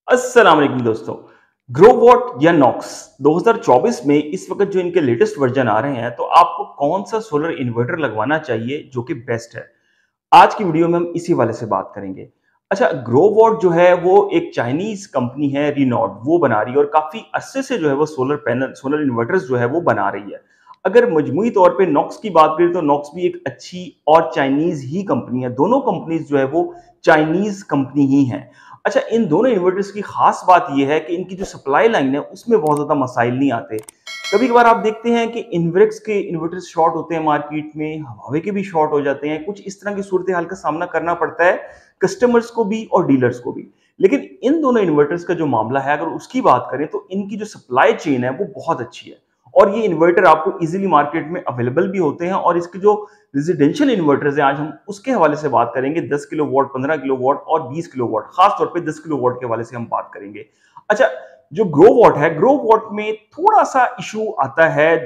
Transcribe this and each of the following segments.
अस्सलाम वालेकुम दोस्तों। ग्रोवॉट या नॉक्स 2024 में इस वक्त जो इनके लेटेस्ट वर्जन आ रहे हैं, तो आपको कौन सा सोलर इन्वर्टर लगवाना चाहिए जो कि बेस्ट है। आज की वीडियो में हम इसी वाले से बात करेंगे। अच्छा, ग्रोवॉट जो है वो एक चाइनीज कंपनी है, रिनॉट, वो बना रही है और काफी अरसे से जो है वो सोलर पैनल, सोलर इन्वर्टर्स जो है वो बना रही है। अगर मजमूई तौर पे नॉक्स की बात करें तो नॉक्स भी एक अच्छी और चाइनीज ही कंपनी है। दोनों कंपनीज जो है वो चाइनीज कंपनी ही है। अच्छा, इन दोनों इन्वर्टर्स की खास बात यह है कि इनकी जो सप्लाई लाइन है उसमें बहुत ज्यादा मसाइल नहीं आते। कभी कभार आप देखते हैं कि इन्वेक्स के इन्वर्टर्स शॉर्ट होते हैं मार्केट में, हवावे के भी शॉर्ट हो जाते हैं। कुछ इस तरह की सूरत हाल का सामना करना पड़ता है कस्टमर्स को भी और डीलर्स को भी। लेकिन इन दोनों इन्वर्टर्स का जो मामला है, अगर उसकी बात करें तो इनकी जो सप्लाई चेन है वो बहुत अच्छी है और ये इन्वर्टर आपको इजीली मार्केट में अवेलेबल भी होते हैं। और इसके जो रेजिडेंशियल इन्वर्टर्स हैं, आज हम उसके हवाले से बात करेंगे। 10 किलो वॉट, 15 किलो वॉट और 20 किलो वॉट, खासतौर पर 10 किलो वॉट के हवाले से हम बात करेंगे। अच्छा, जो ग्रो वॉट है, ग्रो वॉट में थोड़ा सा इशू आता है।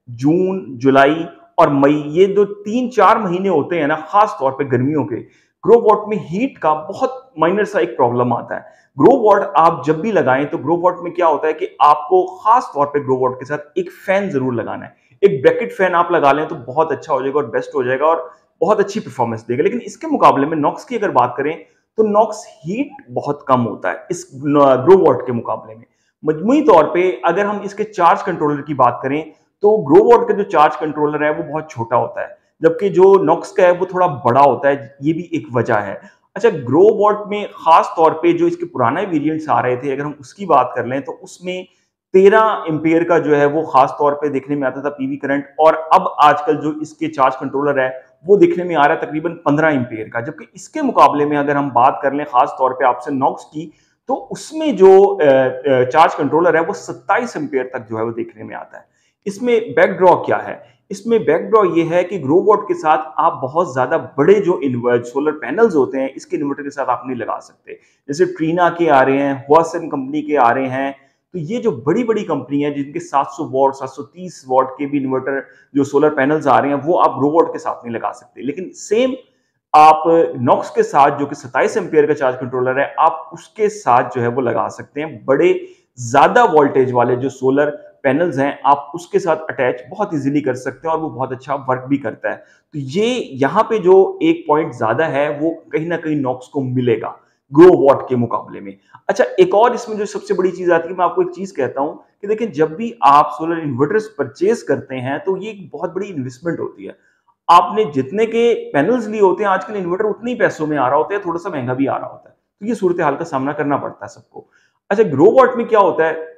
जून, जुलाई और मई, ये जो 3-4 महीने होते हैं ना, खास तौर पे गर्मियों के, ग्रो वॉट में हीट का बहुत माइनर सा एक प्रॉब्लम आता है। ग्रो वॉट आप जब भी लगाएं तो ग्रो वॉट में क्या होता है कि आपको खास तौर पे ग्रो वॉट के साथ एक फैन जरूर लगाना है। एक ब्रैकेट फैन आप लगा लें तो बहुत अच्छा हो जाएगा और बेस्ट हो जाएगा और बहुत अच्छी परफॉर्मेंस देगा। लेकिन इसके मुकाबले में नॉक्स की अगर बात करें तो नॉक्स हीट बहुत कम होता है इस ग्रो वॉट के मुकाबले में। मजमूई तौर पे अगर हम इसके चार्ज कंट्रोलर की बात करें तो ग्रो वॉट का जो चार्ज कंट्रोलर है वो बहुत छोटा होता है, जबकि जो नॉक्स का है वो थोड़ा बड़ा होता है। ये भी एक वजह है। अच्छा, ग्रो वॉट में खास तौर पे जो इसके पुराने वेरिएंट्स आ रहे थे, अगर हम उसकी बात कर लें तो उसमें 13 एम्पियर का जो है वो खास तौर पे देखने में आता था पीवी करंट, और अब आजकल जो इसके चार्ज कंट्रोलर है वो देखने में आ रहा है तकरीबन 15 एम्पियर का। जबकि इसके मुकाबले में अगर हम बात कर लें खास तौर पे आपसे नॉक्स की, तो उसमें जो चार्ज कंट्रोलर है वो 27 एम्पियर तक जो है वो देखने में आता है। इसमें बैकड्रॉ क्या है? इसमें बैकड्रॉ ये है कि ग्रो वॉट के साथ आप बहुत ज्यादा बड़े जो सोलर पैनल्स होते हैं इसके इन्वर्टर के साथ आप नहीं लगा सकते। जैसे ट्रीना के आ रहे हैं, हुआसन कंपनी के आ रहे हैं। तो ये जो बड़ी बड़ी कंपनी है जिनके 700 वॉट, 730 वॉट के भी इन्वर्टर जो सोलर पैनल्स आ रहे हैं, वो आप ग्रो वॉट के साथ नहीं लगा सकते। लेकिन सेम आप नॉक्स के साथ, जो कि 27 एम्पियर का चार्ज कंट्रोलर है, आप उसके साथ जो है वो लगा सकते हैं। बड़े ज्यादा वोल्टेज वाले जो सोलर पैनल्स हैं आप उसके साथ अटैच बहुत इजीली कर सकते हैं और वो बहुत अच्छा वर्क भी करता है। तो ये यहाँ पे जो एक पॉइंट ज्यादा है वो कहीं ना कहीं नॉक्स को मिलेगा ग्रो वॉट के मुकाबले में। अच्छा, एक और इसमें जो सबसे बड़ी चीज आती है, मैं आपको एक चीज कहता हूं कि देखिए, जब भी आप सोलर इन्वर्टर्स परचेज करते हैं तो ये एक बहुत बड़ी इन्वेस्टमेंट होती है। आपने जितने के पैनल्स लिए होते हैं, आजकल इन्वर्टर उतने ही पैसों में आ रहा होता है, थोड़ा सा महंगा भी आ रहा होता है। तो ये सूरत हाल का सामना करना पड़ता है सबको। अच्छा, ग्रो वॉट में क्या होता है?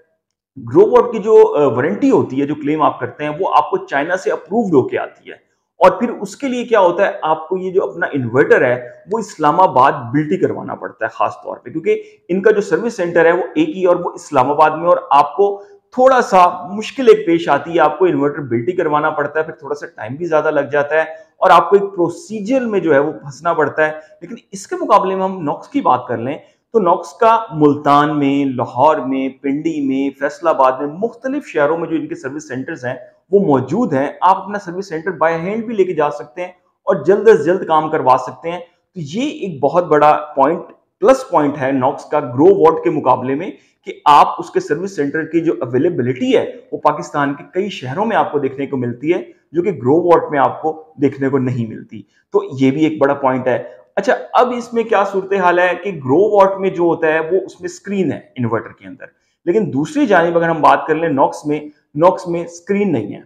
ग्रो वॉट की जो वारंटी होती है, जो क्लेम आप करते हैं, वो आपको चाइना से अप्रूव्ड होके आती है। और फिर उसके लिए क्या होता है, आपको ये जो अपना इन्वर्टर है वो इस्लामाबाद बिल्टी करवाना पड़ता है खास तौर पे, क्योंकि इनका जो सर्विस सेंटर है वो एक ही और वो इस्लामाबाद में। और आपको थोड़ा सा मुश्किल एक पेश आती है, आपको इन्वर्टर बिल्टी करवाना पड़ता है, फिर थोड़ा सा टाइम भी ज्यादा लग जाता है और आपको एक प्रोसीजर में जो है वो फंसना पड़ता है। लेकिन इसके मुकाबले में हम नॉक्स की बात कर लें तो नॉक्स का मुल्तान में, लाहौर में, पिंडी में, फैसलाबाद में, मुख्तलिफ शहरों में जो इनके सर्विस सेंटर्स हैं वो मौजूद हैं। आप अपना सर्विस सेंटर बाय हैंड भी लेके जा सकते हैं और जल्द से जल्द काम करवा सकते हैं। तो ये एक बहुत बड़ा पॉइंट, प्लस पॉइंट है नॉक्स का ग्रो वॉट के मुकाबले में, कि आप उसके सर्विस सेंटर की जो अवेलेबिलिटी है वो पाकिस्तान के कई शहरों में आपको देखने को मिलती है, जो कि ग्रो वॉट में आपको देखने को नहीं मिलती। तो ये भी एक बड़ा पॉइंट है। अच्छा, अब इसमें क्या सूरत हाल है कि ग्रो वॉट में जो होता है वो उसमें स्क्रीन है इन्वर्टर के अंदर, लेकिन दूसरी जानिब अगर हम बात कर लें नॉक्स में स्क्रीन नहीं है।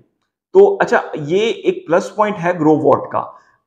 तो अच्छा, ये एक प्लस पॉइंट है ग्रो वॉट का।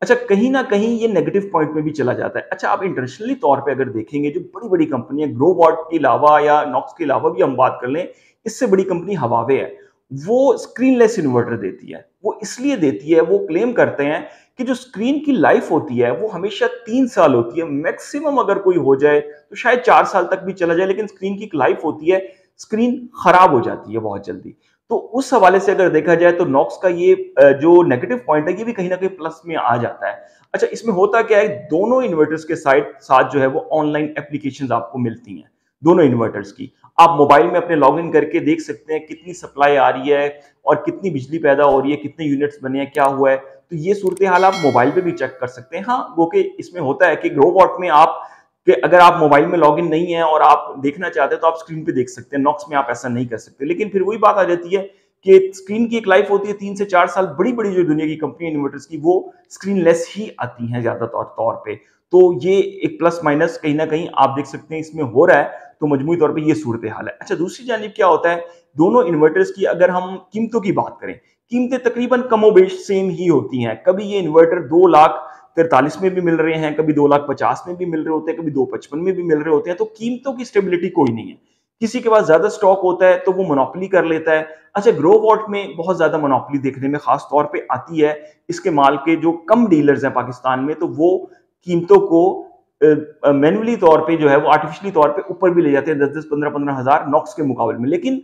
अच्छा, कहीं ना कहीं ये नेगेटिव पॉइंट में भी चला जाता है। अच्छा, आप इंटरनेशनली तौर पे अगर देखेंगे, जो बड़ी बड़ी कंपनी है, ग्रो वॉट के अलावा या नॉक्स के अलावा भी हम बात कर लें, इससे बड़ी कंपनी हवावे है। वो स्क्रीनलेस इन्वर्टर देती है। वो इसलिए देती है, वो क्लेम करते हैं कि जो स्क्रीन की लाइफ होती है वो हमेशा 3 साल होती है, मैक्सिमम अगर कोई हो जाए तो शायद 4 साल तक भी चला जाए, लेकिन स्क्रीन की लाइफ होती है, स्क्रीन खराब हो जाती है बहुत जल्दी। तो उस हवाले से अगर देखा जाए तो नॉक्स का ये जो नेगेटिव पॉइंट है ये भी कहीं ना कहीं प्लस में आ जाता है। अच्छा, इसमें होता क्या है, दोनों इन्वर्टर्स के साथ जो है वो ऑनलाइन एप्लीकेशंस आपको मिलती हैं दोनों इन्वर्टर्स की। आप मोबाइल में अपने लॉग इन करके देख सकते हैं कितनी सप्लाई आ रही है और कितनी बिजली पैदा हो रही है, कितने यूनिट्स बने हैं, क्या हुआ है। तो ये सूरत हाल आप मोबाइल पे भी चेक कर सकते हैं। हाँ, वो कि इसमें होता है कि ग्रो वॉट में आप कि अगर आप मोबाइल में लॉगिन नहीं है और आप देखना चाहते हैं तो आप स्क्रीन पे देख सकते हैं। नॉक्स में आप ऐसा नहीं कर सकते। लेकिन फिर वही बात आ जाती है कि स्क्रीन की एक लाइफ होती है 3 से 4 साल। बड़ी-बड़ी जो दुनिया की कंपनी इन्वर्टर्स की वो स्क्रीन लेस ही आती हैं ज्यादातर तौर पे। तो ये एक प्लस माइनस कहीं ना कहीं आप देख सकते हैं इसमें हो रहा है। तो मजमूई तौर पे ये सूरत हाल है। अच्छा, दूसरी जानिब क्या होता है, दोनों इन्वर्टर्स की अगर हम कीमतों की बात करें, कीमतें तकरीबन कमोबेश सेम ही होती हैं। कभी ये इन्वर्टर 2,43,000 में भी मिल रहे हैं, कभी 2,50,000 में भी मिल रहे होते हैं, कभी 2,55 में भी मिल रहे होते हैं। तो कीमतों की स्टेबिलिटी कोई नहीं है। किसी के पास ज्यादा स्टॉक होता है तो वो मोनोपोली कर लेता है। अच्छा, ग्रो वॉट में बहुत ज्यादा मोनोपोली देखने में खास तौर पे आती है। इसके माल के जो कम डीलर्स हैं पाकिस्तान में, तो वो कीमतों को मैन्युअली तौर पे जो है वो आर्टिफिशियली तौर पे ऊपर भी ले जाते हैं 10-10, 15-15 हजार नॉक्स के मुकाबले में। लेकिन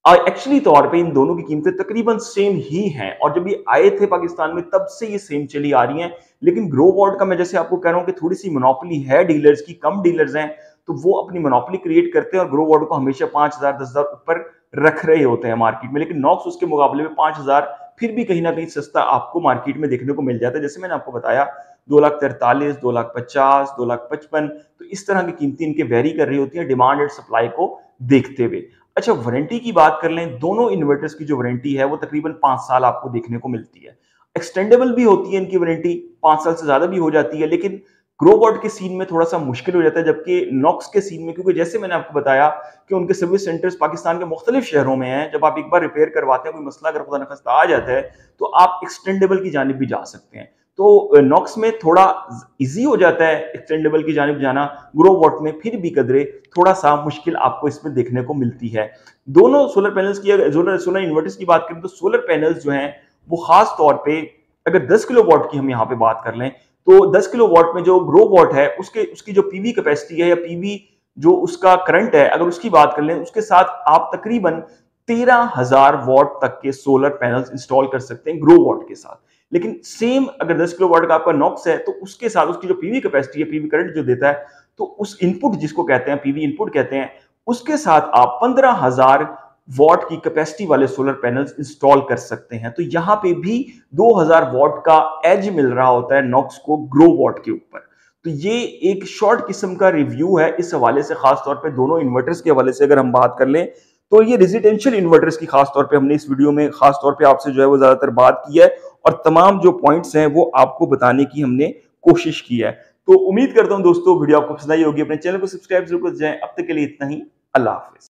एक्चुअली तौर पे इन दोनों की कीमतें तकरीबन सेम ही हैं और जब ये आए थे पाकिस्तान में तब से ये सेम चली आ रही हैं। लेकिन ग्रो वॉट का मैं जैसे आपको कह रहा हूं कि थोड़ी सी मोनोपोली है डीलर्स की, कम डीलर्स हैं, तो वो अपनी मोनोपोली क्रिएट करते हैं और ग्रो वॉट को हमेशा 5,000 10,000 ऊपर रख रहे होते हैं मार्केट में। लेकिन नॉक्स उसके मुकाबले में 5,000 फिर भी कहीं ना कहीं सस्ता आपको मार्केट में देखने को मिल जाता है। जैसे मैंने आपको बताया 2,43,000, 2,50,000, 2,55,000, तो इस तरह की कीमतें इनके वेरी कर रही होती है डिमांड एंड सप्लाई को देखते हुए। अच्छा, वारंटी की बात कर लें, दोनों इन्वर्टर्स की जो वारंटी है वो तकरीबन 5 साल आपको देखने को मिलती है। एक्सटेंडेबल भी होती है इनकी वारंटी, 5 साल से ज्यादा भी हो जाती है। लेकिन ग्रोवॉट के सीन में थोड़ा सा मुश्किल हो जाता है, जबकि नॉक्स के सीन में, क्योंकि जैसे मैंने आपको बताया कि उनके सर्विस सेंटर्स पाकिस्तान के मुख्तलिफ शहरों में हैं। जब आप एक बार रिपेयर करवाते हैं, कोई मसला अगर खुदा न खास्ता आ जाता है, तो आप एक्सटेंडेबल की जानिब भी जा सकते हैं। तो नॉक्स में थोड़ा इजी हो जाता है एक्सटेंडेबल की जानिब जाना, ग्रोवॉट में फिर भी कदरे थोड़ा सा मुश्किल आपको इसमें देखने को मिलती है। दोनों सोलर पैनल्स की, सोलर इन्वर्टर्स की बात करें तो सोलर पैनल्स जो हैं वो खास तौर पे अगर 10 किलो वॉट की हम यहाँ पे बात कर लें, तो 10 किलो वॉट में जो ग्रो वॉट है उसकी जो पीवी कैपेसिटी है या पीवी जो उसका करंट है, अगर उसकी बात कर लें, उसके साथ आप तकरीबन 13,000 वॉट तक के सोलर पैनल्स इंस्टॉल कर सकते हैं ग्रो वॉट के साथ। लेकिन सेम अगर 10 किलो वॉट का आपका नॉक्स है तो उसके साथ उसकी जो पीवी कैपेसिटी है, पीवी करंट जो देता है, तो उस इनपुट जिसको कहते हैं पीवी इनपुट कहते हैं, उसके साथ आप 15,000 वॉट की कैपेसिटी वाले सोलर पैनल्स इंस्टॉल कर सकते हैं। तो यहां पे भी 2,000 वॉट का एज मिल रहा होता है नॉक्स को ग्रो वॉट के ऊपर। तो ये एक शॉर्ट किस्म का रिव्यू है इस हवाले से, खास तौर पे दोनों इन्वर्टर्स के हवाले से अगर हम बात कर लें, तो ये रेजिडेंशियल इन्वर्टर्स की खास तौर पे हमने इस वीडियो में खास तौर पे आपसे जो है वो ज्यादातर बात की है और तमाम जो पॉइंट्स हैं वो आपको बताने की हमने कोशिश की है। तो उम्मीद करता हूं दोस्तों वीडियो आपको पसंद आई होगी। अपने चैनल को सब्सक्राइब जरूर कर जाएं। अब तक के लिए इतना ही। अल्लाह हाफिज।